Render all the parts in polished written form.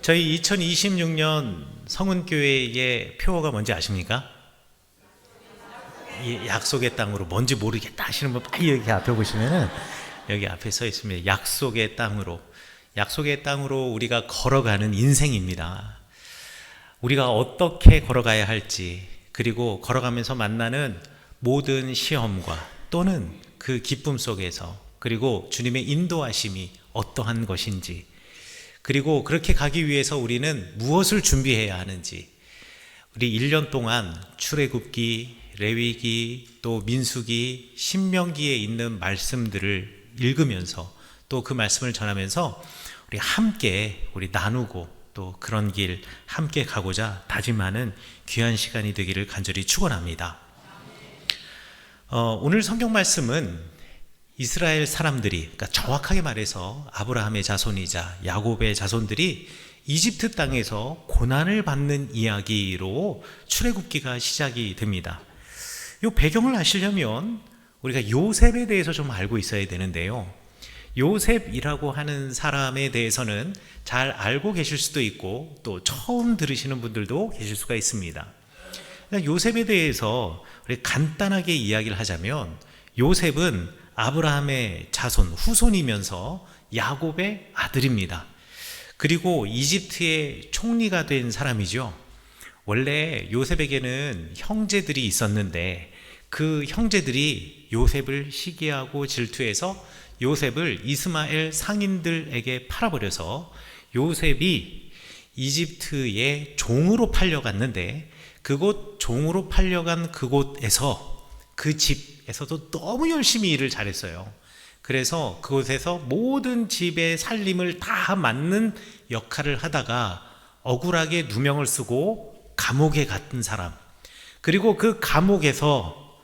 저희 2026년 성은교회의 표어가 뭔지 아십니까? 약속의 땅으로. 뭔지 모르겠다 하시는 분 빨리 여기 앞에 보시면은 여기 앞에 써 있습니다. 약속의 땅으로. 약속의 땅으로 우리가 걸어가는 인생입니다. 우리가 어떻게 걸어가야 할지, 그리고 걸어가면서 만나는 모든 시험과 또는 그 기쁨 속에서, 그리고 주님의 인도하심이 어떠한 것인지, 그리고 그렇게 가기 위해서 우리는 무엇을 준비해야 하는지, 우리 1년 동안 출애굽기, 레위기, 또 민수기, 신명기에 있는 말씀들을 읽으면서 또 그 말씀을 전하면서 우리 함께 나누고 또 그런 길 함께 가고자 다짐하는 귀한 시간이 되기를 간절히 축원합니다. 오늘 성경 말씀은 이스라엘 사람들이, 그러니까 정확하게 말해서 아브라함의 자손이자 야곱의 자손들이 이집트 땅에서 고난을 받는 이야기로 출애굽기가 시작이 됩니다. 이 배경을 아시려면 우리가 요셉에 대해서 좀 알고 있어야 되는데요. 요셉이라고 하는 사람에 대해서는 잘 알고 계실 수도 있고 또 처음 들으시는 분들도 계실 수가 있습니다. 요셉에 대해서 우리 간단하게 이야기를 하자면, 요셉은 아브라함의 자손, 후손이면서 야곱의 아들입니다. 그리고 이집트의 총리가 된 사람이죠. 원래 요셉에게는 형제들이 있었는데 그 형제들이 요셉을 시기하고 질투해서 요셉을 이스마엘 상인들에게 팔아버려서 요셉이 이집트의 종으로 팔려갔는데, 그곳 종으로 팔려간 그곳에서, 그 집에서도 너무 열심히 일을 잘했어요. 그래서 그곳에서 모든 집의 살림을 다 맡는 역할을 하다가 억울하게 누명을 쓰고 감옥에 갔던 사람, 그리고 그 감옥에서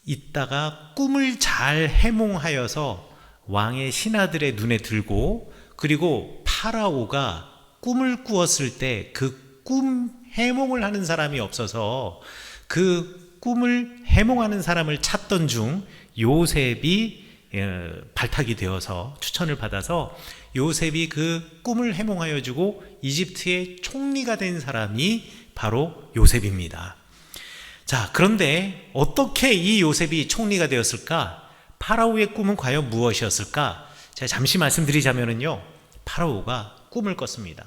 있다가 꿈을 잘 해몽하여서 왕의 신하들의 눈에 들고, 그리고 파라오가 꿈을 꾸었을 때 그 꿈 해몽을 하는 사람이 없어서 그 꿈을 해몽하는 사람을 찾던 중 요셉이 발탁이 되어서 추천을 받아서 요셉이 그 꿈을 해몽하여 주고 이집트의 총리가 된 사람이 바로 요셉입니다. 자, 그런데 어떻게 이 요셉이 총리가 되었을까? 파라오의 꿈은 과연 무엇이었을까? 제가 잠시 말씀드리자면요, 파라오가 꿈을 꿨습니다.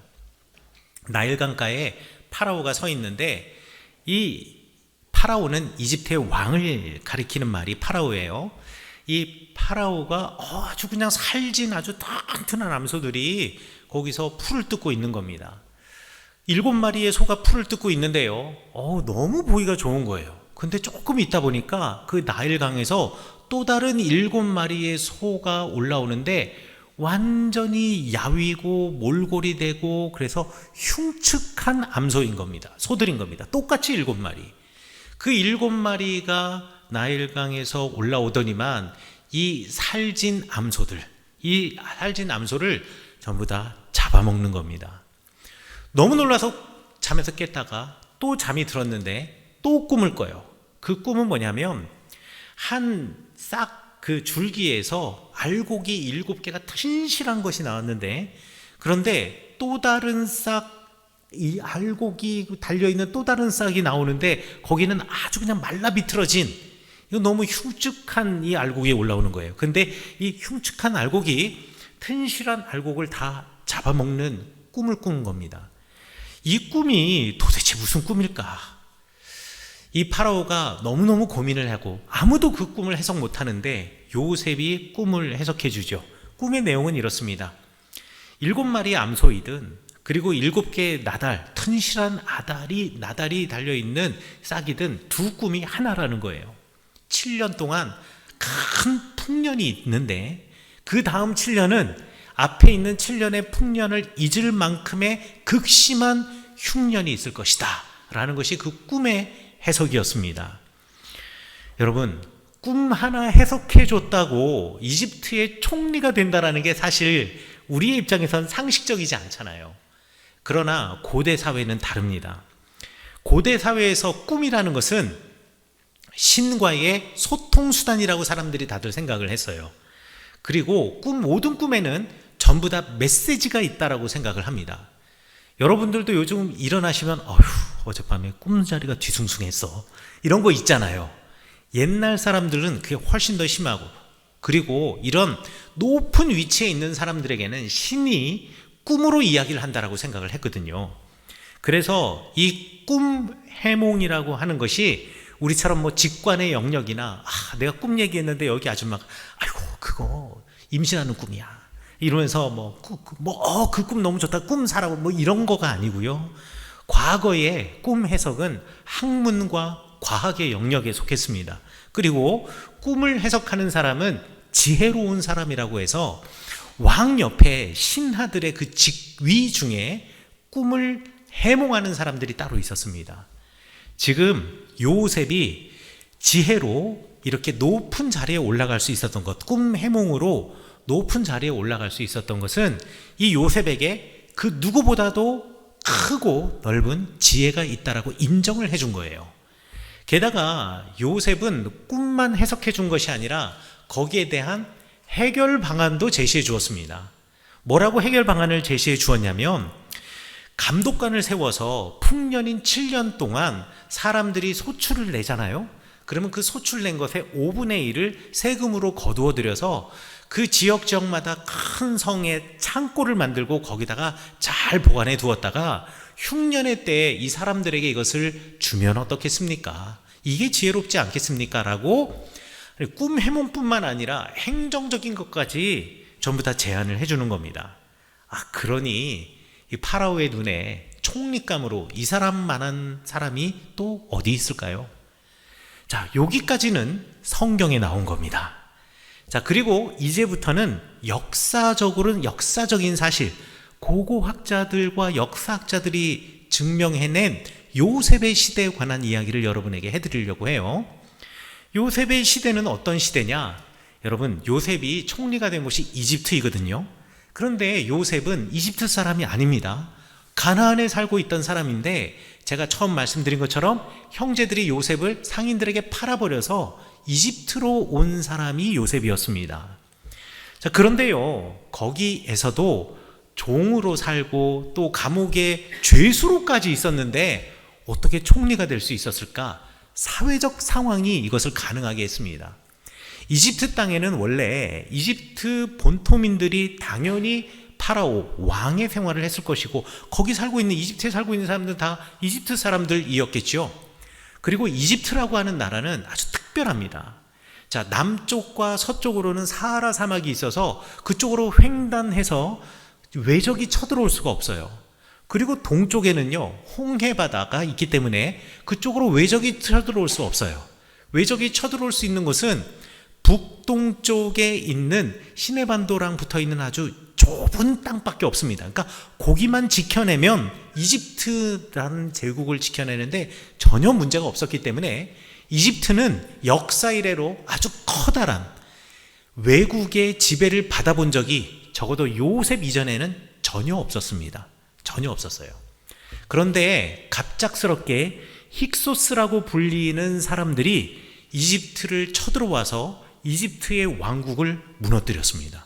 나일강가에 파라오가 서 있는데, 이 파라오는 이집트의 왕을 가리키는 말이 파라오예요. 이 파라오가 아주 그냥 살진 아주 튼튼한 암소들이 거기서 풀을 뜯고 있는 겁니다. 7마리의 소가 풀을 뜯고 있는데요, 너무 보기가 좋은 거예요. 근데 조금 있다 보니까 그 나일강에서 또 다른 7마리의 소가 올라오는데 완전히 야위고 몰골이 되고, 그래서 흉측한 암소인 겁니다. 소들인 겁니다. 똑같이 7마리. 그 7마리가 나일강에서 올라오더니만 이 살진 암소들, 이 살진 암소를 전부 다 잡아먹는 겁니다. 너무 놀라서 잠에서 깼다가 또 잠이 들었는데 또 꿈을 꿔요. 그 꿈은 뭐냐면, 한 싹 그 줄기에서 알곡이 7개가 튼실한 것이 나왔는데, 그런데 또 다른 싹, 이 알곡이 달려있는 또 다른 싹이 나오는데 거기는 아주 그냥 말라 비틀어진, 이거 너무 흉측한 이 알곡이 올라오는 거예요. 근데 이 흉측한 알곡이 튼실한 알곡을 다 잡아먹는 꿈을 꾸는 겁니다. 이 꿈이 도대체 무슨 꿈일까? 이 파라오가 너무너무 고민을 하고 아무도 그 꿈을 해석 못하는데 요셉이 꿈을 해석해 주죠. 꿈의 내용은 이렇습니다. 7마리의 암소이든, 그리고 7개의 나달, 튼실한 나달이 달려있는 싹이든 두 꿈이 하나라는 거예요. 7년 동안 큰 풍년이 있는데 그 다음 7년은 앞에 있는 7년의 풍년을 잊을 만큼의 극심한 흉년이 있을 것이다 라는 것이 그 꿈의 해석이었습니다. 여러분, 꿈 하나 해석해 줬다고 이집트의 총리가 된다는 게 사실 우리의 입장에선 상식적이지 않잖아요. 그러나 고대 사회는 다릅니다. 고대 사회에서 꿈이라는 것은 신과의 소통수단이라고 사람들이 다들 생각을 했어요. 그리고 모든 꿈에는 전부 다 메시지가 있다라고 생각을 합니다. 여러분들도 요즘 일어나시면 어젯밤에 꿈자리가 뒤숭숭했어, 이런 거 있잖아요. 옛날 사람들은 그게 훨씬 더 심하고, 그리고 이런 높은 위치에 있는 사람들에게는 신이 꿈으로 이야기를 한다라고 생각을 했거든요. 그래서 이 꿈 해몽이라고 하는 것이 우리처럼 뭐 직관의 영역이나 내가 꿈 얘기했는데 여기 아줌마가 아이고 그거 임신하는 꿈이야 이러면서 그 꿈 너무 좋다, 꿈 사라고 뭐 이런 거가 아니고요. 과거의 꿈 해석은 학문과 과학의 영역에 속했습니다. 그리고 꿈을 해석하는 사람은 지혜로운 사람이라고 해서 왕 옆에 신하들의 그 직위 중에 꿈을 해몽하는 사람들이 따로 있었습니다. 지금 요셉이 지혜로 이렇게 높은 자리에 올라갈 수 있었던 것, 꿈 해몽으로 높은 자리에 올라갈 수 있었던 것은 이 요셉에게 그 누구보다도 크고 넓은 지혜가 있다라고 인정을 해준 거예요. 게다가 요셉은 꿈만 해석해 준 것이 아니라 거기에 대한 해결 방안도 제시해 주었습니다. 뭐라고 해결 방안을 제시해 주었냐면, 감독관을 세워서 풍년인 7년 동안 사람들이 소출을 내잖아요. 그러면 그 소출낸 것의 5분의 1을 세금으로 거두어 들여서 그 지역마다 큰 성에 창고를 만들고 거기다가 잘 보관해 두었다가 흉년의 때에 이 사람들에게 이것을 주면 어떻겠습니까? 이게 지혜롭지 않겠습니까? 라고 꿈 해몽뿐만 아니라 행정적인 것까지 전부 다 제안을 해주는 겁니다. 그러니 이 파라오의 눈에 총릿감으로 이 사람만한 사람이 또 어디 있을까요? 자, 여기까지는 성경에 나온 겁니다. 자, 그리고 이제부터는 역사적인 사실, 고고학자들과 역사학자들이 증명해낸 요셉의 시대에 관한 이야기를 여러분에게 해드리려고 해요. 요셉의 시대는 어떤 시대냐? 여러분, 요셉이 총리가 된 곳이 이집트이거든요. 그런데 요셉은 이집트 사람이 아닙니다. 가나안에 살고 있던 사람인데, 제가 처음 말씀드린 것처럼 형제들이 요셉을 상인들에게 팔아버려서 이집트로 온 사람이 요셉이었습니다. 자, 그런데요, 거기에서도 종으로 살고 또 감옥에 죄수로까지 있었는데 어떻게 총리가 될 수 있었을까? 사회적 상황이 이것을 가능하게 했습니다. 이집트 땅에는 원래 이집트 본토민들이 당연히 파라오 왕의 생활을 했을 것이고, 거기 살고 있는 이집트에 살고 있는 사람들은 다 이집트 사람들이었겠죠. 그리고 이집트라고 하는 나라는 아주 특별합니다. 자, 남쪽과 서쪽으로는 사하라 사막이 있어서 그쪽으로 횡단해서 외적이 쳐들어올 수가 없어요. 그리고 동쪽에는요, 홍해 바다가 있기 때문에 그쪽으로 외적이 쳐들어올 수 없어요. 외적이 쳐들어올 수 있는 곳은 북동쪽에 있는 시내반도랑 붙어있는 아주 좁은 땅밖에 없습니다. 그러니까 거기만 지켜내면 이집트라는 제국을 지켜내는데 전혀 문제가 없었기 때문에 이집트는 역사 이래로 아주 커다란 외국의 지배를 받아본 적이 적어도 요셉 이전에는 전혀 없었습니다. 전혀 없었어요. 그런데 갑작스럽게 힉소스라고 불리는 사람들이 이집트를 쳐들어와서 이집트의 왕국을 무너뜨렸습니다.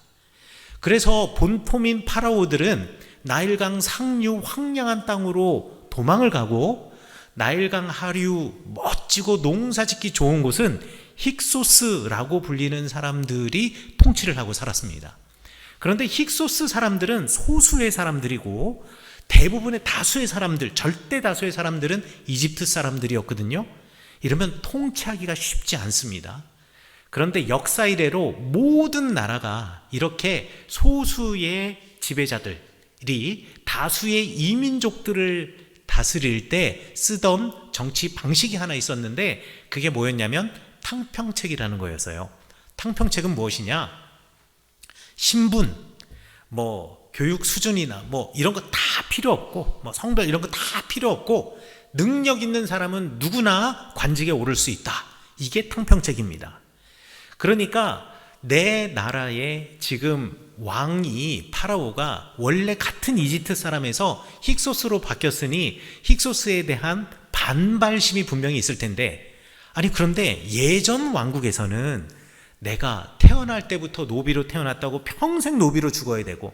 그래서 본토민 파라오들은 나일강 상류 황량한 땅으로 도망을 가고, 나일강 하류 멋지고 농사짓기 좋은 곳은 힉소스라고 불리는 사람들이 통치를 하고 살았습니다. 그런데 힉소스 사람들은 소수의 사람들이고 대부분의 다수의 사람들, 절대 다수의 사람들은 이집트 사람들이었거든요. 이러면 통치하기가 쉽지 않습니다. 그런데 역사 이래로 모든 나라가 이렇게 소수의 지배자들이 다수의 이민족들을 다스릴 때 쓰던 정치 방식이 하나 있었는데, 그게 뭐였냐면 탕평책이라는 거였어요. 탕평책은 무엇이냐? 신분, 교육 수준이나 이런 거 다 필요 없고, 성별 이런 거 다 필요 없고, 능력 있는 사람은 누구나 관직에 오를 수 있다. 이게 탕평책입니다. 그러니까 내 나라의 지금 왕이 파라오가 원래 같은 이집트 사람에서 힉소스로 바뀌었으니 힉소스에 대한 반발심이 분명히 있을 텐데, 그런데 예전 왕국에서는 내가 태어날 때부터 노비로 태어났다고 평생 노비로 죽어야 되고,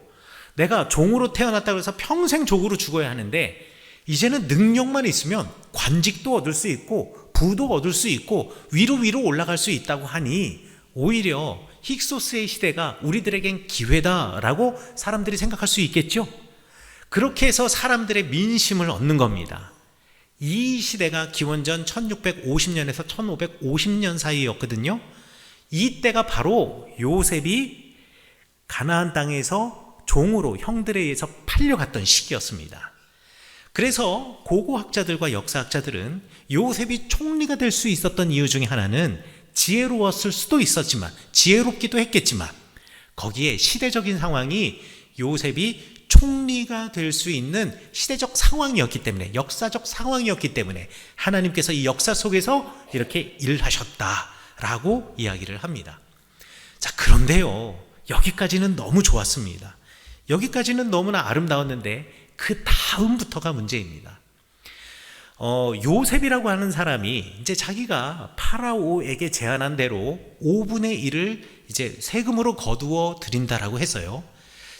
내가 종으로 태어났다고 해서 평생 종으로 죽어야 하는데 이제는 능력만 있으면 관직도 얻을 수 있고 부도 얻을 수 있고 위로 올라갈 수 있다고 하니 오히려 힉소스의 시대가 우리들에겐 기회다라고 사람들이 생각할 수 있겠죠. 그렇게 해서 사람들의 민심을 얻는 겁니다. 이 시대가 기원전 1650년에서 1550년 사이였거든요. 이때가 바로 요셉이 가나안 땅에서 종으로 형들에 의해서 팔려갔던 시기였습니다. 그래서 고고학자들과 역사학자들은 요셉이 총리가 될 수 있었던 이유 중에 하나는 지혜로웠을 수도 있었지만, 지혜롭기도 했겠지만, 거기에 시대적인 상황이 요셉이 총리가 될 수 있는 시대적 상황이었기 때문에, 역사적 상황이었기 때문에 하나님께서 이 역사 속에서 이렇게 일하셨다라고 이야기를 합니다. 자, 그런데요, 여기까지는 너무 좋았습니다. 여기까지는 너무나 아름다웠는데 그 다음부터가 문제입니다. 요셉이라고 하는 사람이 이제 자기가 파라오에게 제안한 대로 5분의 1을 이제 세금으로 거두어 드린다라고 했어요.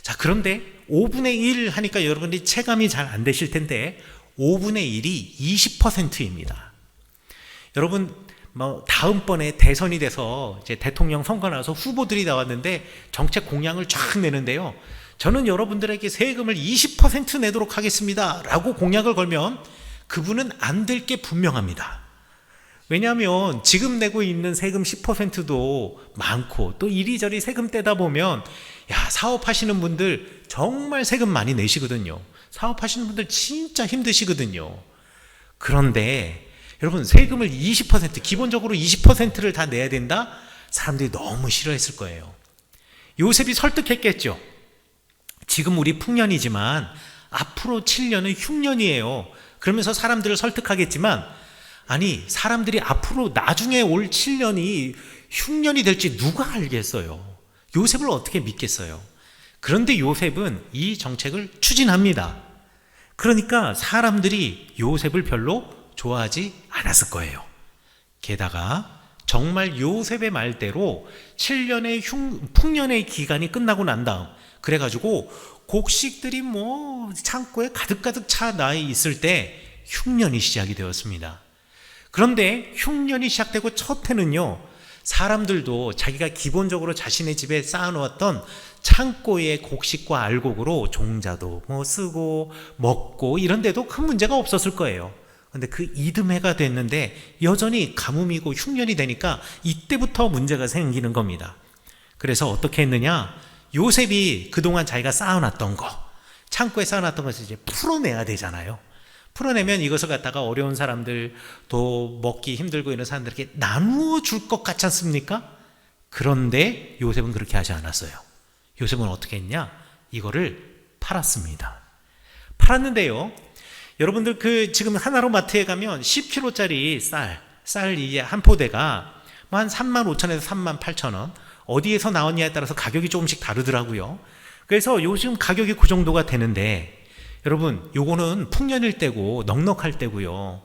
자, 그런데 5분의 1 하니까 여러분들이 체감이 잘 안 되실 텐데 5분의 1이 20%입니다. 여러분, 다음번에 대선이 돼서 이제 대통령 선거 나와서 후보들이 나왔는데 정책 공약을 쫙 내는데요. 저는 여러분들에게 세금을 20% 내도록 하겠습니다 라고 공약을 걸면 그분은 안 될 게 분명합니다. 왜냐하면 지금 내고 있는 세금 10%도 많고 또 이리저리 세금 떼다 보면 사업하시는 분들 정말 세금 많이 내시거든요. 사업하시는 분들 진짜 힘드시거든요. 그런데 여러분, 세금을 20%, 기본적으로 20%를 다 내야 된다? 사람들이 너무 싫어했을 거예요. 요셉이 설득했겠죠. 지금 우리 풍년이지만 앞으로 7년은 흉년이에요. 그러면서 사람들을 설득하겠지만, 아니, 사람들이 앞으로 나중에 올 7년이 흉년이 될지 누가 알겠어요. 요셉을 어떻게 믿겠어요. 그런데 요셉은 이 정책을 추진합니다. 그러니까 사람들이 요셉을 별로 좋아하지 않았을 거예요. 게다가 정말 요셉의 말대로 7년의 풍년의 기간이 끝나고 난 다음, 그래가지고 곡식들이 창고에 가득가득 차 나 있을 때 흉년이 시작이 되었습니다. 그런데 흉년이 시작되고 첫 해는요, 사람들도 자기가 기본적으로 자신의 집에 쌓아놓았던 창고의 곡식과 알곡으로 종자도 쓰고 먹고 이런데도 큰 문제가 없었을 거예요. 그런데 그 이듬해가 됐는데 여전히 가뭄이고 흉년이 되니까 이때부터 문제가 생기는 겁니다. 그래서 어떻게 했느냐, 요셉이 그동안 자기가 쌓아놨던 거, 창고에 쌓아놨던 것을 이제 풀어내야 되잖아요. 풀어내면 이것을 갖다가 어려운 사람들, 또 먹기 힘들고 이런 사람들에게 나누어 줄 것 같지 않습니까? 그런데 요셉은 그렇게 하지 않았어요. 요셉은 어떻게 했냐? 이거를 팔았습니다. 팔았는데요, 여러분들 지금 하나로 마트에 가면 10kg짜리 쌀 이제 한 포대가 한 35,000원에서 38,000원, 어디에서 나왔냐에 따라서 가격이 조금씩 다르더라고요. 그래서 요즘 가격이 그 정도가 되는데, 여러분, 요거는 풍년일 때고 넉넉할 때고요.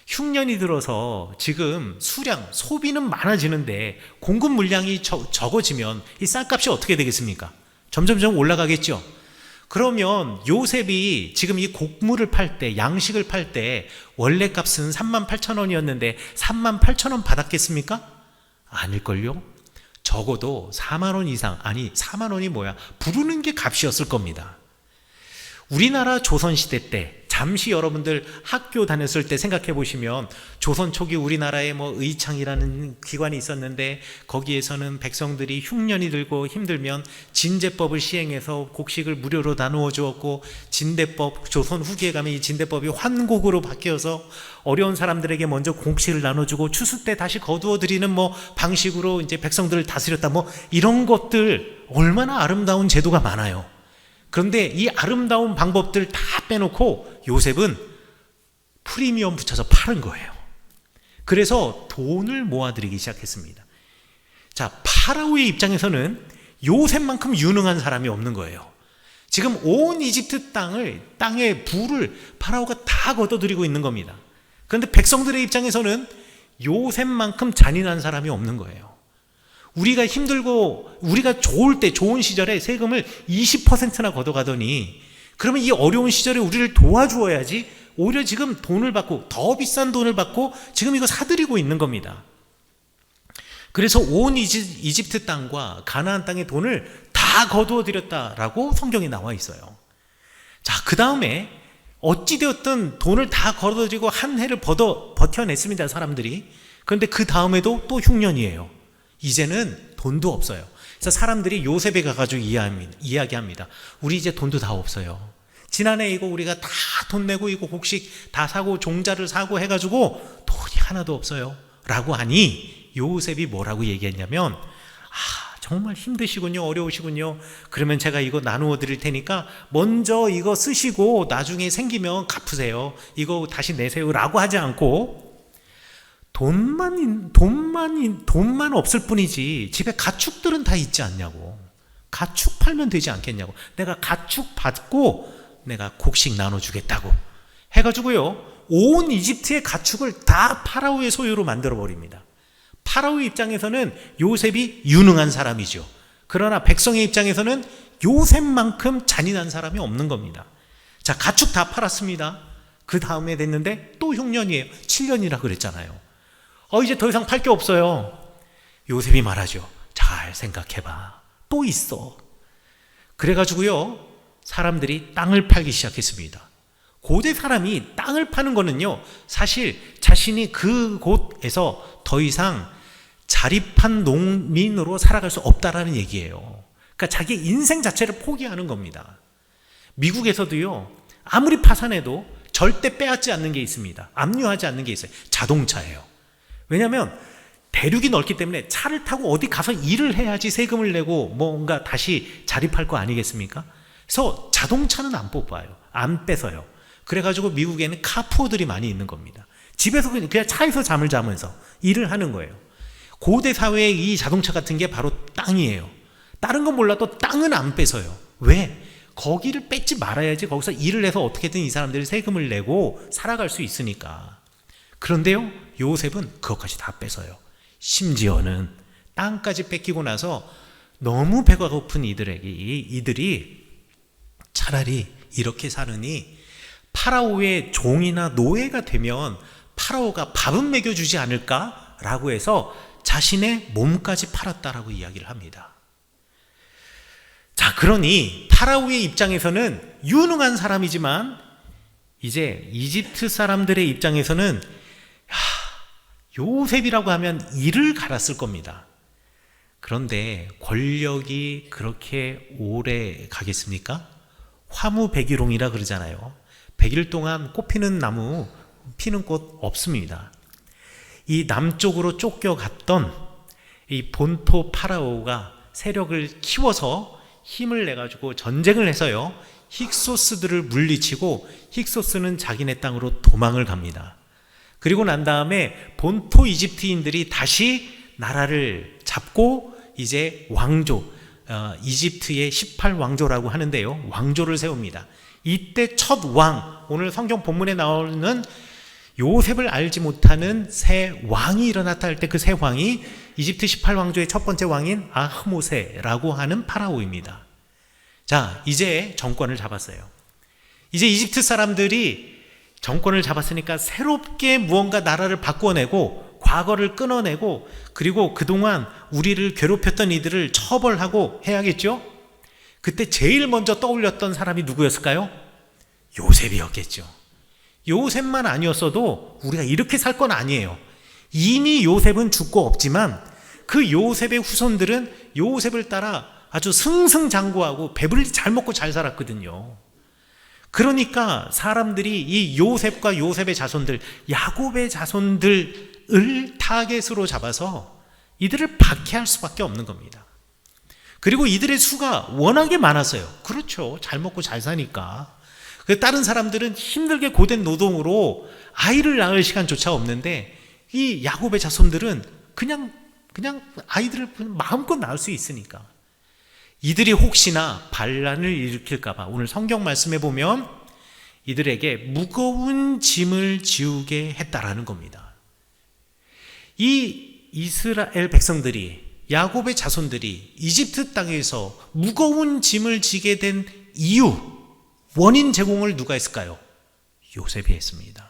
흉년이 들어서 지금 소비는 많아지는데 공급 물량이 적어지면 이 쌀값이 어떻게 되겠습니까? 점점점 올라가겠죠. 그러면 요셉이 지금 이 곡물을 팔 때, 양식을 팔 때 원래 값은 38,000원이었는데 38,000원 받았겠습니까? 아닐걸요? 적어도 4만 원 이상, 아니 4만 원이 뭐야, 부르는 게 값이었을 겁니다. 우리나라 조선시대 때, 잠시 여러분들 학교 다녔을 때 생각해 보시면 조선 초기 우리나라에 의창이라는 기관이 있었는데 거기에서는 백성들이 흉년이 들고 힘들면 진제법을 시행해서 곡식을 무료로 나누어 주었고, 진대법, 조선 후기에 가면 이 진대법이 환곡으로 바뀌어서 어려운 사람들에게 먼저 곡식을 나눠주고 추수 때 다시 거두어 드리는 방식으로 이제 백성들을 다스렸다, 이런 것들, 얼마나 아름다운 제도가 많아요. 그런데 이 아름다운 방법들 다 빼놓고 요셉은 프리미엄 붙여서 파는 거예요. 그래서 돈을 모아들이기 시작했습니다. 자, 파라오의 입장에서는 요셉만큼 유능한 사람이 없는 거예요. 지금 온 이집트 땅의 부를 파라오가 다 걷어들이고 있는 겁니다. 그런데 백성들의 입장에서는 요셉만큼 잔인한 사람이 없는 거예요. 우리가 힘들고 우리가 좋을 때 좋은 시절에 세금을 20%나 걷어가더니 그러면 이 어려운 시절에 우리를 도와주어야지 오히려 지금 돈을 받고 더 비싼 돈을 받고 지금 이거 사들이고 있는 겁니다. 그래서 온 이집트 땅과 가나안 땅의 돈을 다 거두어 들였다라고 성경에 나와 있어요. 자, 그 다음에 어찌되었든 돈을 다 거둬들이고 한 해를 버텨냈습니다, 사람들이. 그런데 그 다음에도 또 흉년이에요. 이제는 돈도 없어요. 그래서 사람들이 요셉에 가가지고 이야기합니다. 우리 이제 돈도 다 없어요. 지난해 이거 우리가 다 돈 내고 이거 곡식 다 사고 종자를 사고 해가지고 돈이 하나도 없어요 라고 하니 요셉이 뭐라고 얘기했냐면, 정말 힘드시군요, 어려우시군요. 그러면 제가 이거 나누어 드릴 테니까 먼저 이거 쓰시고 나중에 생기면 갚으세요. 이거 다시 내세요 라고 하지 않고 돈만 없을 뿐이지 집에 가축들은 다 있지 않냐고. 가축 팔면 되지 않겠냐고. 내가 가축 받고 내가 곡식 나눠주겠다고 해가지고요, 온 이집트의 가축을 다 파라오의 소유로 만들어 버립니다. 파라오의 입장에서는 요셉이 유능한 사람이죠. 그러나 백성의 입장에서는 요셉만큼 잔인한 사람이 없는 겁니다. 자, 가축 다 팔았습니다. 그 다음에 됐는데 또 흉년이에요. 7년이라 그랬잖아요. 이제 더 이상 팔 게 없어요. 요셉이 말하죠. 잘 생각해봐. 또 있어. 그래가지고요, 사람들이 땅을 팔기 시작했습니다. 고대 사람이 땅을 파는 거는요, 사실 자신이 그곳에서 더 이상 자립한 농민으로 살아갈 수 없다라는 얘기예요. 그러니까 자기 인생 자체를 포기하는 겁니다. 미국에서도요, 아무리 파산해도 절대 빼앗지 않는 게 있습니다. 압류하지 않는 게 있어요. 자동차예요. 왜냐하면 대륙이 넓기 때문에 차를 타고 어디 가서 일을 해야지 세금을 내고 뭔가 다시 자립할 거 아니겠습니까? 그래서 자동차는 안 뽑아요. 안 뺏어요. 그래가지고 미국에는 카푸어들이 많이 있는 겁니다. 집에서 그냥 차에서 잠을 자면서 일을 하는 거예요. 고대 사회의 이 자동차 같은 게 바로 땅이에요. 다른 건 몰라도 땅은 안 뺏어요. 왜? 거기를 뺏지 말아야지 거기서 일을 해서 어떻게든 이 사람들이 세금을 내고 살아갈 수 있으니까. 그런데요, 요셉은 그것까지 다 뺏어요. 심지어는 땅까지 뺏기고 나서 너무 배가 고픈 이들이 차라리 이렇게 사느니 파라오의 종이나 노예가 되면 파라오가 밥은 먹여주지 않을까라고 해서 자신의 몸까지 팔았다라고 이야기를 합니다. 자, 그러니 파라오의 입장에서는 유능한 사람이지만 이제 이집트 사람들의 입장에서는 요셉이라고 하면 이를 갈았을 겁니다. 그런데 권력이 그렇게 오래 가겠습니까? 화무백일홍이라 그러잖아요. 100일 동안 꽃피는 나무, 피는 꽃 없습니다. 이 남쪽으로 쫓겨갔던 이 본토 파라오가 세력을 키워서 힘을 내가지고 전쟁을 해서요, 힉소스들을 물리치고 힉소스는 자기네 땅으로 도망을 갑니다. 그리고 난 다음에 본토 이집트인들이 다시 나라를 잡고 이제 왕조, 이집트의 18왕조라고 하는데요, 왕조를 세웁니다. 이때 첫 왕, 오늘 성경 본문에 나오는 요셉을 알지 못하는 새 왕이 일어났다 할 때 그 새 왕이 이집트 18왕조의 첫 번째 왕인 아흐모세라고 하는 파라오입니다. 자, 이제 정권을 잡았어요. 이제 이집트 사람들이 정권을 잡았으니까 새롭게 무언가 나라를 바꿔내고 과거를 끊어내고 그리고 그동안 우리를 괴롭혔던 이들을 처벌하고 해야겠죠? 그때 제일 먼저 떠올렸던 사람이 누구였을까요? 요셉이었겠죠. 요셉만 아니었어도 우리가 이렇게 살 건 아니에요. 이미 요셉은 죽고 없지만 그 요셉의 후손들은 요셉을 따라 아주 승승장구하고 배불리 잘 먹고 잘 살았거든요. 그러니까 사람들이 이 요셉과 요셉의 자손들, 야곱의 자손들을 타겟으로 잡아서 이들을 박해할 수밖에 없는 겁니다. 그리고 이들의 수가 워낙에 많았어요. 그렇죠. 잘 먹고 잘 사니까. 다른 사람들은 힘들게 고된 노동으로 아이를 낳을 시간조차 없는데 이 야곱의 자손들은 그냥 아이들을 마음껏 낳을 수 있으니까. 이들이 혹시나 반란을 일으킬까봐 오늘 성경 말씀에 보면 이들에게 무거운 짐을 지우게 했다라는 겁니다. 이 이스라엘 백성들이 야곱의 자손들이 이집트 땅에서 무거운 짐을 지게 된 이유, 원인 제공을 누가 했을까요? 요셉이 했습니다.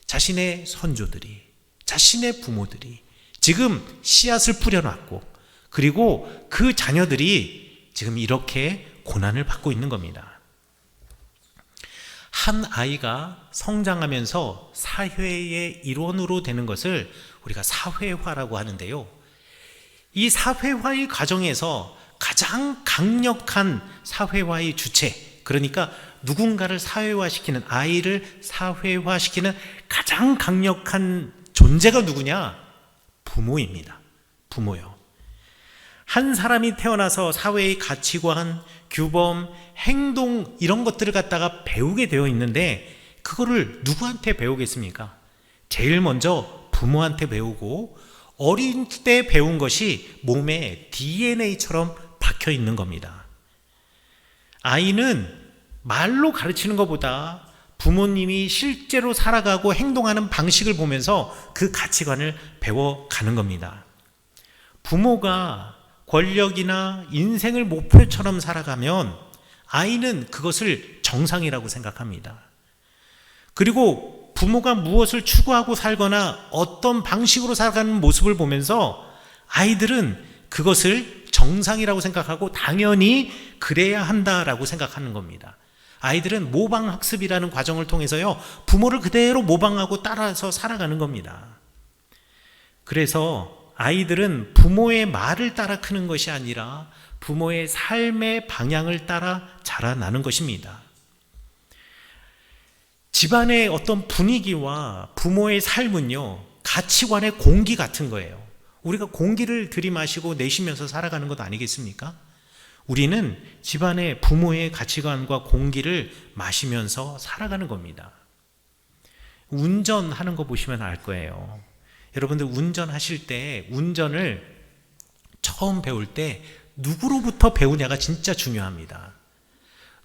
자신의 선조들이, 자신의 부모들이 지금 씨앗을 뿌려놨고, 그리고 그 자녀들이 지금 이렇게 고난을 받고 있는 겁니다. 한 아이가 성장하면서 사회의 일원으로 되는 것을 우리가 사회화라고 하는데요. 이 사회화의 과정에서 가장 강력한 사회화의 주체, 그러니까 누군가를 사회화시키는, 아이를 사회화시키는 가장 강력한 존재가 누구냐? 부모입니다. 부모요. 한 사람이 태어나서 사회의 가치관, 규범, 행동 이런 것들을 갖다가 배우게 되어 있는데 그거를 누구한테 배우겠습니까? 제일 먼저 부모한테 배우고, 어린 때 배운 것이 몸에 DNA처럼 박혀 있는 겁니다. 아이는 말로 가르치는 것보다 부모님이 실제로 살아가고 행동하는 방식을 보면서 그 가치관을 배워가는 겁니다. 부모가 권력이나 인생을 목표처럼 살아가면 아이는 그것을 정상이라고 생각합니다. 그리고 부모가 무엇을 추구하고 살거나 어떤 방식으로 살아가는 모습을 보면서 아이들은 그것을 정상이라고 생각하고 당연히 그래야 한다라고 생각하는 겁니다. 아이들은 모방학습이라는 과정을 통해서요, 부모를 그대로 모방하고 따라서 살아가는 겁니다. 그래서 아이들은 부모의 말을 따라 크는 것이 아니라 부모의 삶의 방향을 따라 자라나는 것입니다. 집안의 어떤 분위기와 부모의 삶은요, 가치관의 공기 같은 거예요. 우리가 공기를 들이마시고 내쉬면서 살아가는 것 아니겠습니까? 우리는 집안의 부모의 가치관과 공기를 마시면서 살아가는 겁니다. 운전하는 거 보시면 알 거예요. 여러분들 운전하실 때, 운전을 처음 배울 때 누구로부터 배우냐가 진짜 중요합니다.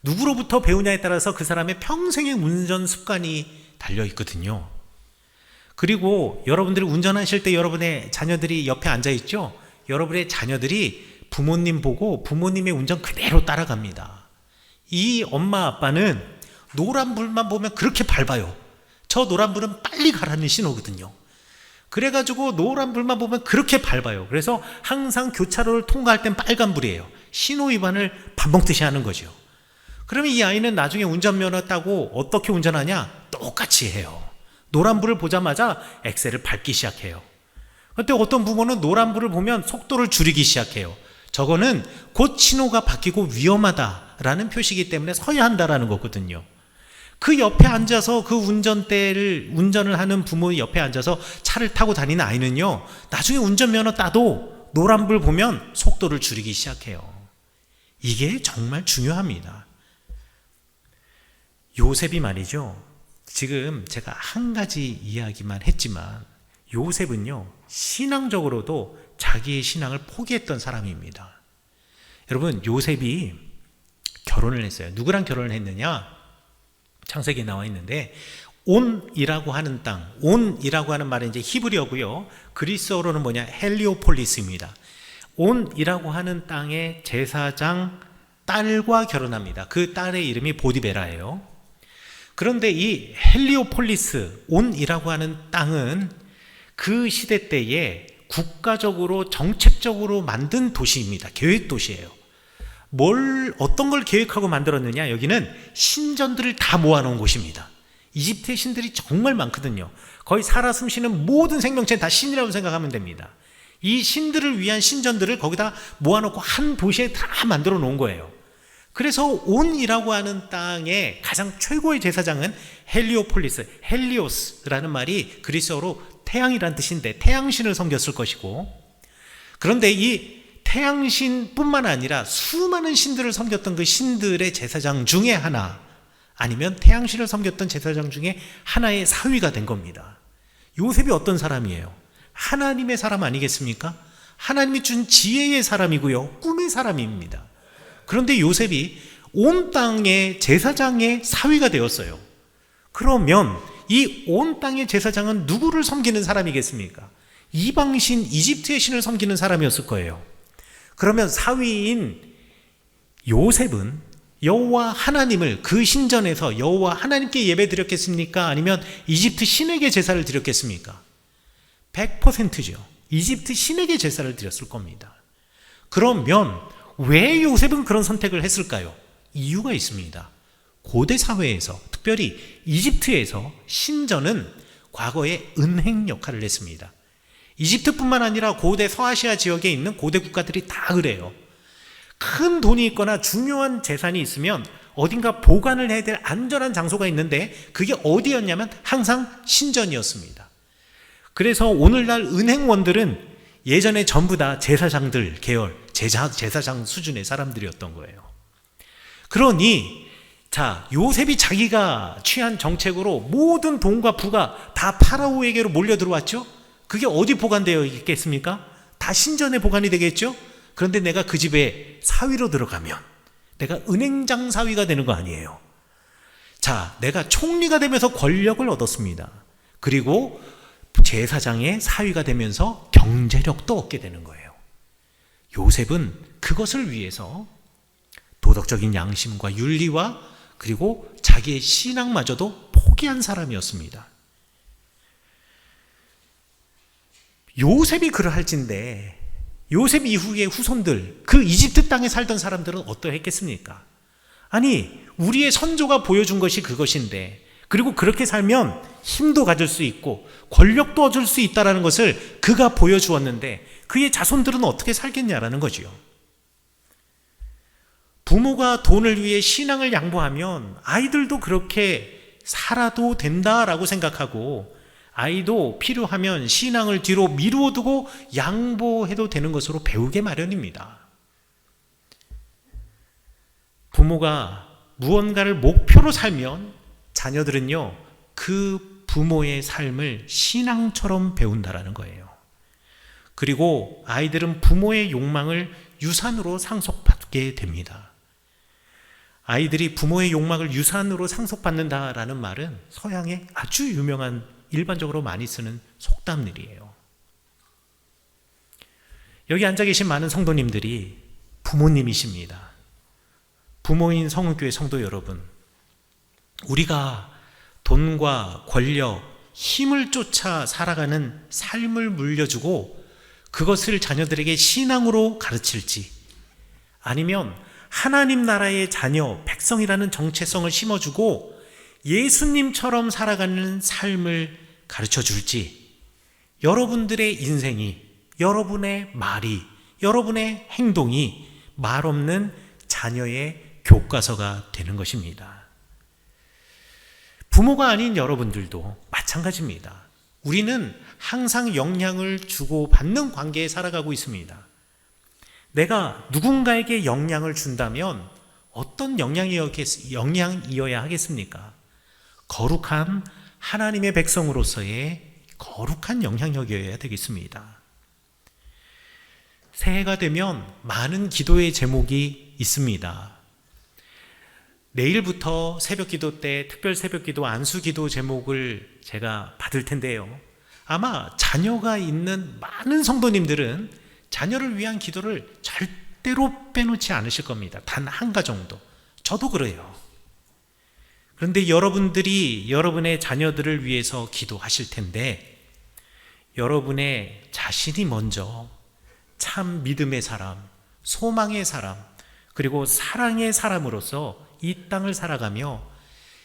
누구로부터 배우냐에 따라서 그 사람의 평생의 운전 습관이 달려 있거든요. 그리고 여러분들이 운전하실 때 여러분의 자녀들이 옆에 앉아 있죠? 여러분의 자녀들이 부모님 보고 부모님의 운전 그대로 따라갑니다. 이 엄마 아빠는 노란불만 보면 그렇게 밟아요. 저 노란불은 빨리 가라는 신호거든요. 그래가지고 노란불만 보면 그렇게 밟아요. 그래서 항상 교차로를 통과할 땐 빨간불이에요. 신호 위반을 밥 먹듯이 하는 거죠. 그러면 이 아이는 나중에 운전면허 따고 어떻게 운전하냐? 똑같이 해요. 노란불을 보자마자 엑셀을 밟기 시작해요. 그런데 어떤 부모는 노란불을 보면 속도를 줄이기 시작해요. 저거는 곧 신호가 바뀌고 위험하다라는 표시이기 때문에 서야 한다라는 거거든요. 그 옆에 앉아서 그 운전을 하는 부모 옆에 앉아서 차를 타고 다니는 아이는요, 나중에 운전면허 따도 노란불 보면 속도를 줄이기 시작해요. 이게 정말 중요합니다. 요셉이 말이죠, 지금 제가 한 가지 이야기만 했지만 요셉은요, 신앙적으로도 자기의 신앙을 포기했던 사람입니다. 여러분, 요셉이 결혼을 했어요. 누구랑 결혼을 했느냐? 창세기에 나와 있는데, 온이라고 하는 땅, 온이라고 하는 말은 이제 히브리어고요. 그리스어로는 뭐냐? 헬리오폴리스입니다. 온이라고 하는 땅의 제사장 딸과 결혼합니다. 그 딸의 이름이 보디베라예요. 그런데 이 헬리오폴리스, 온이라고 하는 땅은 그 시대 때에 국가적으로 정책적으로 만든 도시입니다. 계획 도시예요. 어떤 걸 계획하고 만들었느냐? 여기는 신전들을 다 모아놓은 곳입니다. 이집트의 신들이 정말 많거든요. 거의 살아 숨쉬는 모든 생명체는 다 신이라고 생각하면 됩니다. 이 신들을 위한 신전들을 거기다 모아놓고 한 도시에 다 만들어 놓은 거예요. 그래서 온이라고 하는 땅의 가장 최고의 제사장은 헬리오폴리스, 헬리오스라는 말이 그리스어로 태양이란 뜻인데 태양신을 섬겼을 것이고, 그런데 이 태양신뿐만 아니라 수많은 신들을 섬겼던 그 신들의 제사장 중에 하나, 아니면 태양신을 섬겼던 제사장 중에 하나의 사위가 된 겁니다. 요셉이 어떤 사람이에요? 하나님의 사람 아니겠습니까? 하나님이 준 지혜의 사람이고요, 꿈의 사람입니다. 그런데 요셉이 온 땅의 제사장의 사위가 되었어요. 그러면 이 온 땅의 제사장은 누구를 섬기는 사람이겠습니까? 이방신 이집트의 신을 섬기는 사람이었을 거예요. 그러면 사위인 요셉은 여호와 하나님을 그 신전에서 여호와 하나님께 예배드렸겠습니까? 아니면 이집트 신에게 제사를 드렸겠습니까? 100%죠. 이집트 신에게 제사를 드렸을 겁니다. 그러면 왜 요셉은 그런 선택을 했을까요? 이유가 있습니다. 고대 사회에서, 특별히 이집트에서 신전은 과거에 은행 역할을 했습니다. 이집트뿐만 아니라 고대 서아시아 지역에 있는 고대 국가들이 다 그래요. 큰 돈이 있거나 중요한 재산이 있으면 어딘가 보관을 해야 될 안전한 장소가 있는데 그게 어디였냐면 항상 신전이었습니다. 그래서 오늘날 은행원들은 예전에 전부 다 제사장들 계열, 제사장 수준의 사람들이었던 거예요. 그러니 요셉이 자기가 취한 정책으로 모든 돈과 부가 다 파라오에게로 몰려 들어왔죠. 그게 어디 보관되어 있겠습니까? 다 신전에 보관이 되겠죠. 그런데 내가 그 집에 사위로 들어가면 내가 은행장 사위가 되는 거 아니에요. 내가 총리가 되면서 권력을 얻었습니다. 그리고 제사장의 사위가 되면서 경제력도 얻게 되는 거예요. 요셉은 그것을 위해서 도덕적인 양심과 윤리와 그리고 자기의 신앙마저도 포기한 사람이었습니다. 요셉이 그러할진데 요셉 이후의 후손들, 그 이집트 땅에 살던 사람들은 어떠했겠습니까? 아니, 우리의 선조가 보여준 것이 그것인데, 그리고 그렇게 살면 힘도 가질 수 있고 권력도 얻을 수 있다는 것을 그가 보여주었는데 그의 자손들은 어떻게 살겠냐라는 거지요. 부모가 돈을 위해 신앙을 양보하면 아이들도 그렇게 살아도 된다라고 생각하고 아이도 필요하면 신앙을 뒤로 미루어 두고 양보해도 되는 것으로 배우게 마련입니다. 부모가 무언가를 목표로 살면 자녀들은요, 그 부모의 삶을 신앙처럼 배운다라는 거예요. 그리고 아이들은 부모의 욕망을 유산으로 상속받게 됩니다. 아이들이 부모의 욕망을 유산으로 상속받는다라는 말은 서양의 아주 유명한 일반적으로 많이 쓰는 속담들이에요. 여기 앉아 계신 많은 성도님들이 부모님이십니다. 부모인 성은교회 성도 여러분, 우리가 돈과 권력, 힘을 쫓아 살아가는 삶을 물려주고 그것을 자녀들에게 신앙으로 가르칠지 아니면 하나님 나라의 자녀, 백성이라는 정체성을 심어주고 예수님처럼 살아가는 삶을 가르쳐 줄지 여러분들의 인생이, 여러분의 말이, 여러분의 행동이 말 없는 자녀의 교과서가 되는 것입니다. 부모가 아닌 여러분들도 마찬가지입니다. 우리는 항상 영향을 주고 받는 관계에 살아가고 있습니다. 내가 누군가에게 영향을 준다면 어떤 영향이어야 하겠습니까? 거룩한 하나님의 백성으로서의 거룩한 영향력이어야 되겠습니다. 새해가 되면 많은 기도의 제목이 있습니다. 내일부터 새벽기도 때 특별 새벽기도 안수기도 제목을 제가 받을 텐데요. 아마 자녀가 있는 많은 성도님들은 자녀를 위한 기도를 절대로 빼놓지 않으실 겁니다. 단 한 가정도. 저도 그래요. 그런데 여러분들이 여러분의 자녀들을 위해서 기도하실 텐데 여러분의 자신이 먼저 참 믿음의 사람, 소망의 사람, 그리고 사랑의 사람으로서 이 땅을 살아가며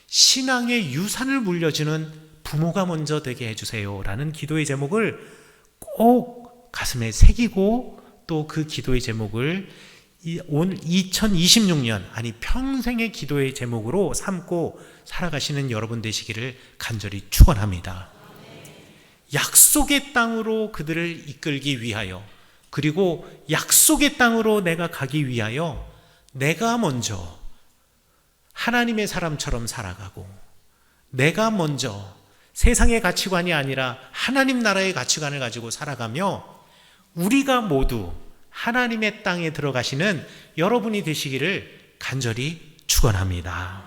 신앙의 유산을 물려주는 부모가 먼저 되게 해주세요 라는 기도의 제목을 꼭 가슴에 새기고 또 그 기도의 제목을 오늘 2026년 아니 평생의 기도의 제목으로 삼고 살아가시는 여러분 되시기를 간절히 축원합니다. 약속의 땅으로 그들을 이끌기 위하여 그리고 약속의 땅으로 내가 가기 위하여 내가 먼저 하나님의 사람처럼 살아가고 내가 먼저 세상의 가치관이 아니라 하나님 나라의 가치관을 가지고 살아가며 우리가 모두 하나님의 땅에 들어가시는 여러분이 되시기를 간절히 축원합니다.